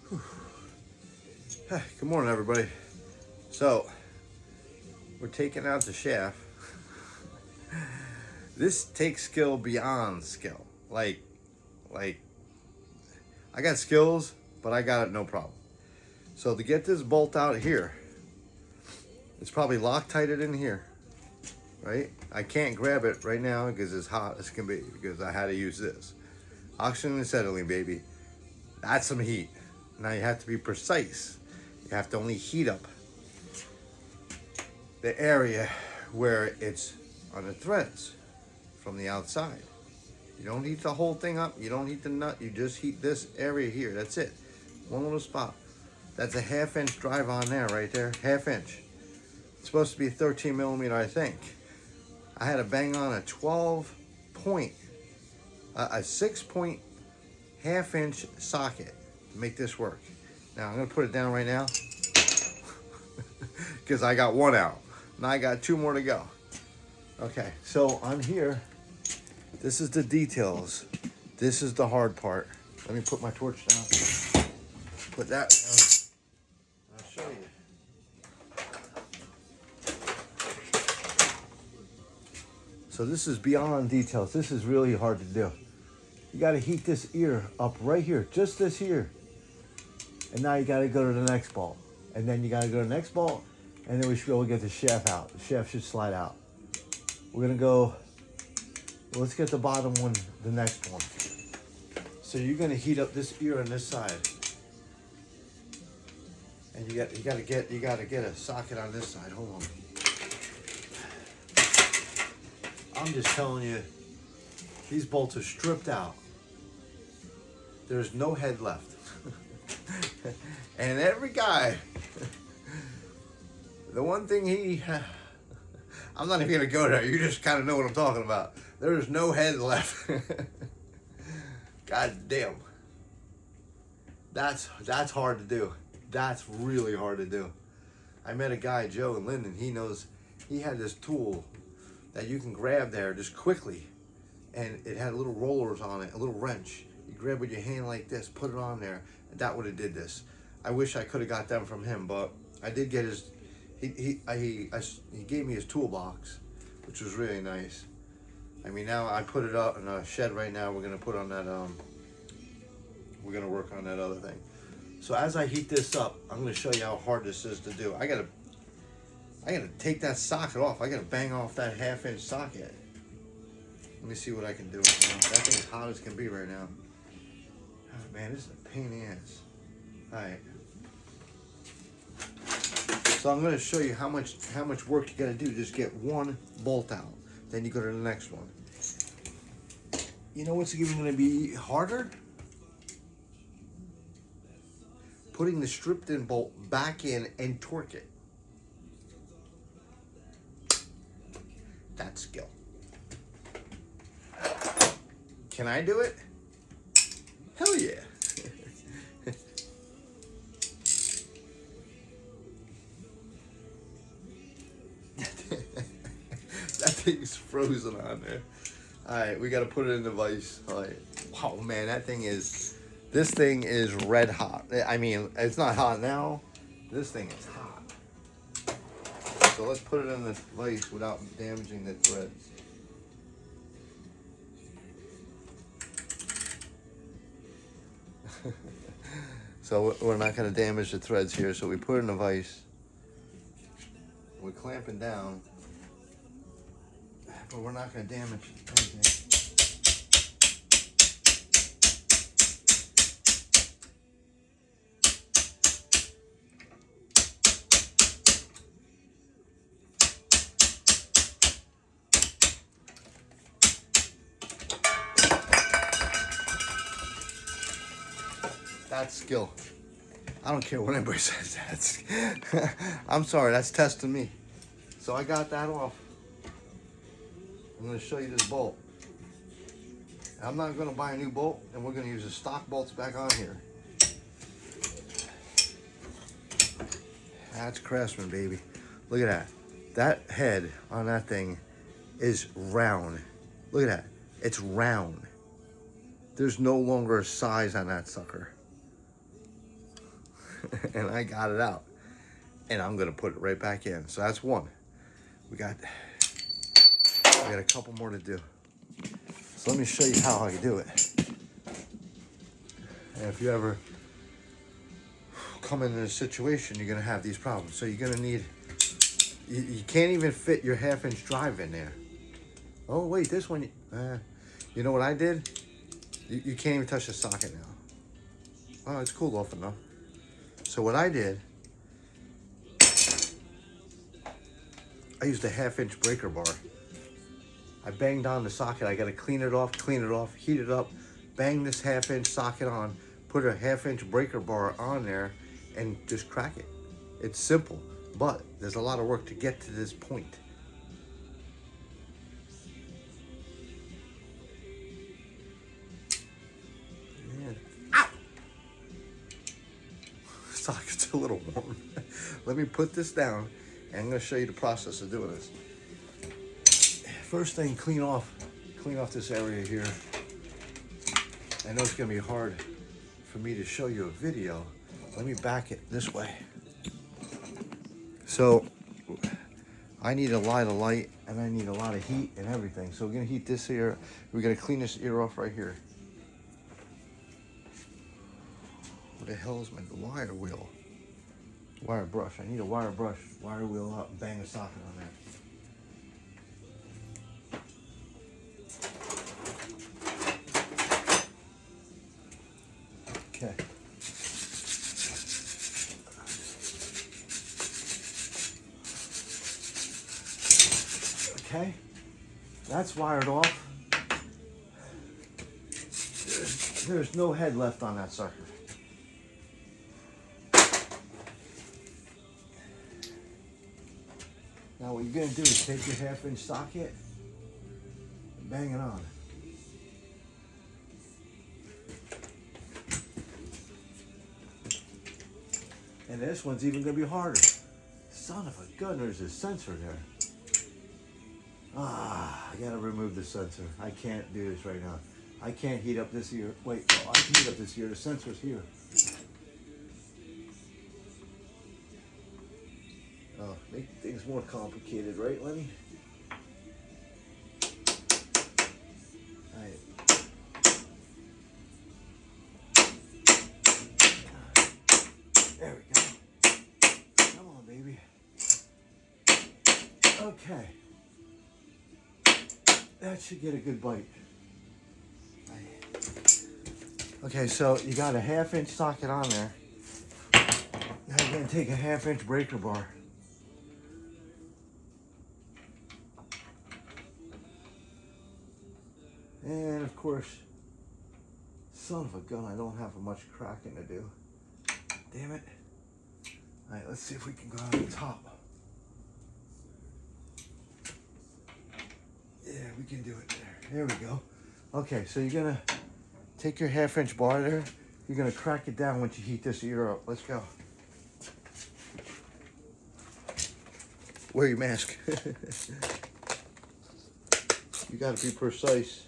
Good morning, everybody. So, we're taking out the shaft. This takes skill beyond skill. Like, I got skills, but I got it no problem. So to get this bolt out here, it's probably Loctited in here, right? I can't grab it right now because it's hot as can be because I had to use this. Oxygen and acetylene, baby. That's some heat. Now you have to be precise. You have to only heat up the area where it's on the threads from the outside. You don't heat the whole thing up. You don't heat the nut. You just heat this area here. That's it. One little spot. That's a 1/2 inch drive on there, right there. 1/2 inch. It's supposed to be 13 millimeter, I think. I had to bang on a 12 point, a 6 point 1/2 inch socket to make this work. Now I'm gonna put it down right now because I got one out. Now I got 2 more to go. Okay, so on here, this is the details. This is the hard part. Let me put my torch down. Put that down. I'll show you. So this is beyond details. This is really hard to do. You got to heat this ear up right here, just this here. And now you got to go to the next ball. And then you got to go to the next ball. And then we should be able to get the shaft out. The shaft should slide out. We're going to go, well, let's get the bottom one, the next one. So you're going to heat up this ear on this side. And you got to get a socket on this side. Hold on. I'm just telling you, these bolts are stripped out. There's no head left. And every guy, the one thing I'm not even gonna go there. You just kind of know what I'm talking about. There's no head left. God damn. That's hard to do. That's really hard to do. I met a guy, Joe in Linden. He had this tool that you can grab there just quickly, and it had little rollers on it, a little wrench. You grab with your hand like this, put it on there, and that would have did this. I wish I could have got them from him, but I did get his. He gave me his toolbox, which was really nice. I mean, now I put it up in a shed right now. We're gonna put on that. We're gonna work on that other thing. So as I heat this up, I'm gonna show you how hard this is to do. I gotta take that socket off. I gotta bang off that 1/2 inch socket. Let me see what I can do right now. That thing's hot as can be right now. Oh, man, this is a pain in the ass. All right. So I'm gonna show you how much work you gotta do. Just get one bolt out. Then you go to the next one. You know what's even gonna be harder? Putting the stripped in bolt back in and torque it. That's skill. Can I do it? Hell yeah. That thing's frozen on there. All right, we got to put it in the vise. All right. Wow, man, this thing is red hot. I mean, it's not hot now. This thing is hot. So let's put it in the vise without damaging the threads. So we're not going to damage the threads here. So we put it in the vise. We're clamping down, but we're not going to damage anything. That's skill. I don't care what anybody says. I'm sorry, that's testing me. So I got that off. I'm going to show you this bolt. I'm not going to buy a new bolt, and we're going to use the stock bolts back on here. That's Craftsman, baby. Look at that. That head on that thing is round. Look at that. It's round. There's no longer a size on that sucker. and I got it out. And I'm gonna put it right back in. So that's one. We got a couple more to do. So let me show you how I do it. And if you ever come into a situation, you're gonna have these problems. So you're gonna need, you can't even fit your 1/2-inch drive in there. Oh wait, this one, you know what I did? You can't even touch the socket now. Oh, it's cooled off enough. So what I did, I used a 1/2-inch breaker bar. I banged on the socket. I gotta clean it off, heat it up, bang this 1/2-inch socket on, put a 1/2-inch breaker bar on there, and just crack it. It's simple, but there's a lot of work to get to this point. Ow! Socket's a little warm. Let me put this down, and I'm gonna show you the process of doing this. First thing, clean off this area here. I know it's gonna be hard for me to show you a video. Let me back it this way. So I need a lot of light and I need a lot of heat and everything. So we're gonna heat this ear. We're gonna clean this ear off right here. What the hell is my wire wheel? Wire brush. I need a wire brush. Wire wheel out and bang a socket on that. Okay. Okay. That's wired off. There's no head left on that sucker. Now what you're gonna do is take your 1/2-inch socket and bang it on. And this one's even gonna be harder. Son of a gun, there's a sensor there. I gotta remove the sensor. I can't do this right now. I can't heat up this ear. Wait, oh, I can heat up this ear. The sensor's here. Oh, make things more complicated, right, Lenny? Alright. There we go. Come on, baby. Okay. That should get a good bite. Okay, so you got a 1/2-inch socket on there. Now you're gonna take a 1/2-inch breaker bar. And of course, son of a gun, I don't have much cracking to do. Damn it. All right, let's see if we can go on the top. Yeah, we can do it there. There we go. Okay, so you're gonna take your 1/2-inch bar there. You're gonna crack it down once you heat this ear up. Let's go. Wear your mask. You gotta be precise.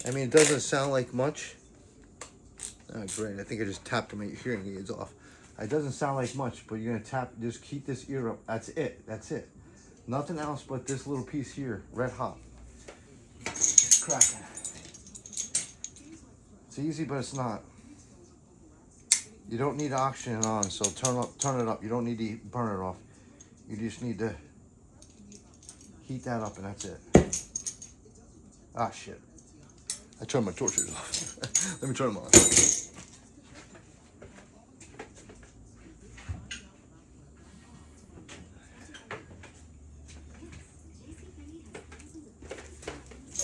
I mean, it doesn't sound like much. Oh, great. I think I just tapped my hearing aids off. It doesn't sound like much, but you're gonna tap, just keep this ear up. That's it. That's it. Nothing else but this little piece here, red hot. It's cracking. It's easy, but it's not. You don't need oxygen on, so turn it up. You don't need to burn it off. You just need to heat that up, and that's it. Ah, shit. I turned my torches off. Let me turn them on.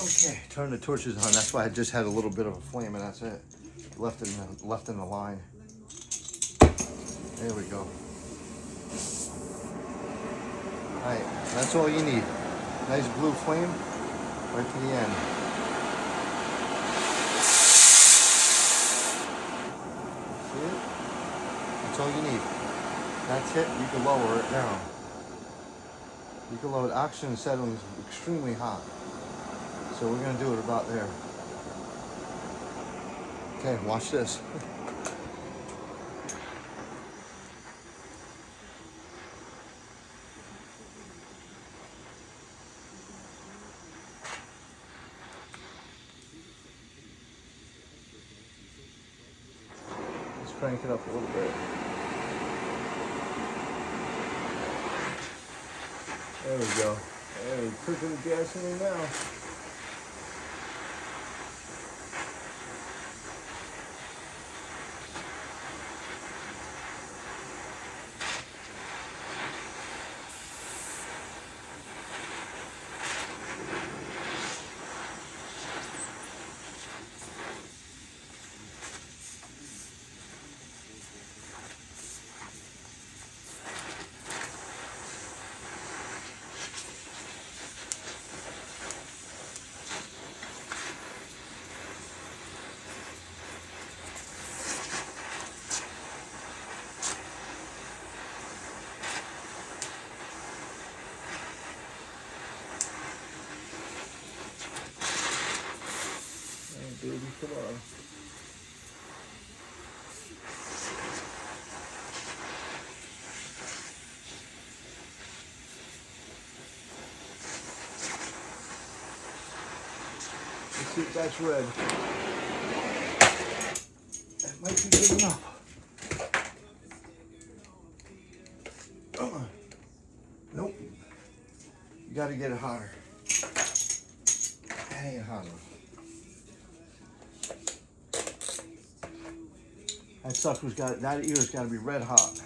Okay, turn the torches on. That's why I just had a little bit of a flame, and that's it. Left in the line. There we go. All right, that's all you need. Nice blue flame right to the end. See it? That's all you need. That's it. You can lower it down. You can lower it. Oxygen settling is extremely hot. So we're going to do it about there. Okay, watch this. crank it up a little bit. There we go. Hey, cooking the gasoline now. Baby, come on. Let's see if that's red. That might be good enough. Come on. Nope. You gotta get it hotter. That ain't hot enough. That sucker's got, that ear's got to be red hot.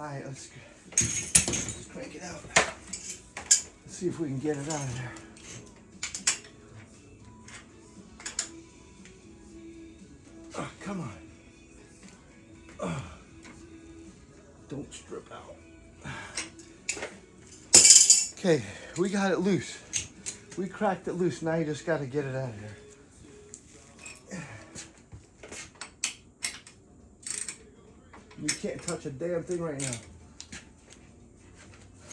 Alright, let's crank it out. Let's see if we can get it out of there. Oh, come on. Oh. Don't strip out. Okay, we got it loose. We cracked it loose. Now you just got to get it out of there. You can't touch a damn thing right now.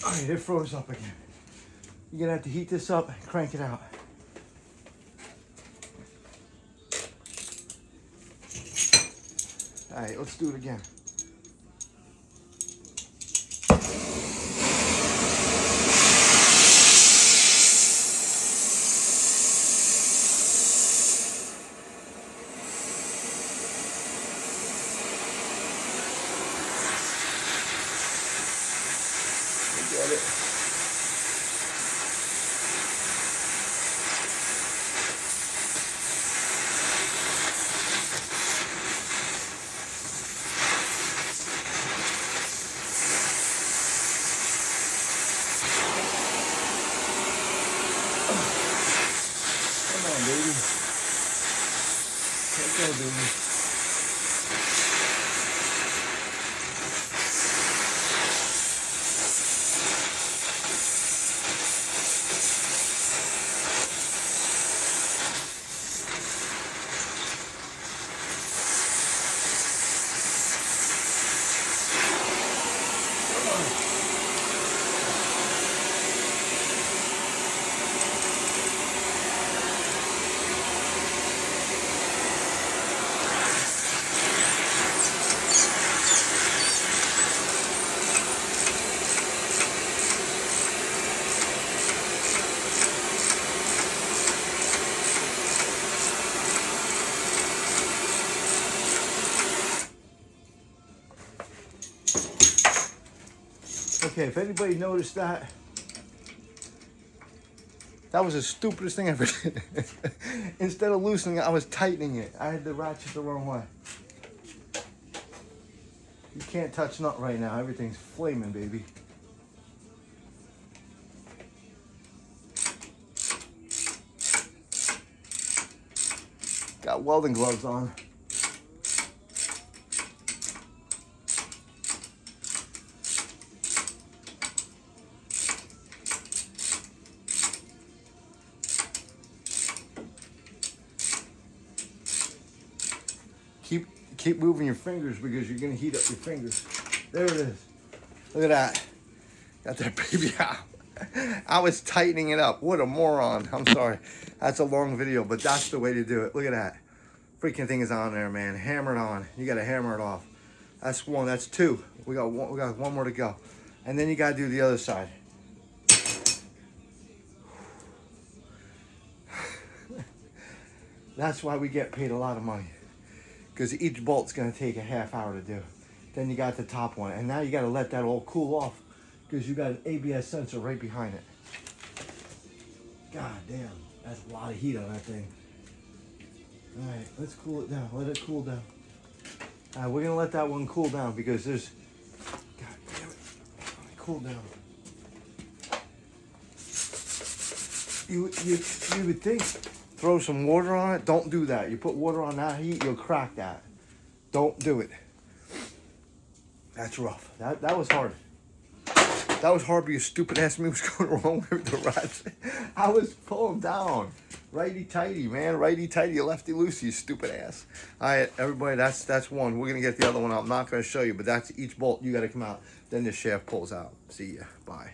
Alright, it froze up again. You're gonna have to heat this up and crank it out. Alright, let's do it again. Get it. Come on, baby. Let's go, baby. Okay, if anybody noticed that, that was the stupidest thing I ever did. Instead of loosening it, I was tightening it. I had the ratchet the wrong way. You can't touch nut right now. Everything's flaming, baby. Got welding gloves on. Keep moving your fingers because you're gonna heat up your fingers. There it is. Look at that. Got that baby out. I was tightening it up. What a moron. I'm sorry. That's a long video, but that's the way to do it. Look at that. Freaking thing is on there, man. Hammer it on. You gotta hammer it off. That's one. That's two. We got one more to go. And then you gotta do the other side. That's why we get paid a lot of money. Because each bolt's gonna take a half hour to do. Then you got the top one. And now you gotta let that all cool off because you got an ABS sensor right behind it. God damn, that's a lot of heat on that thing. All right, let's cool it down. Let it cool down. All right, we're gonna let that one cool down because there's, God damn it, let me cool down. You would think, throw some water on it. Don't do that. You put water on that heat, you'll crack that. Don't do it. That's rough. That was hard. That was hard because stupid ass me was going the wrong way with the ratchet. I was pulling down. Righty tighty, man. Righty tighty, lefty loosey, stupid ass. All right, everybody, that's one. We're going to get the other one out. I'm not going to show you, but that's each bolt. You got to come out. Then the shaft pulls out. See ya. Bye.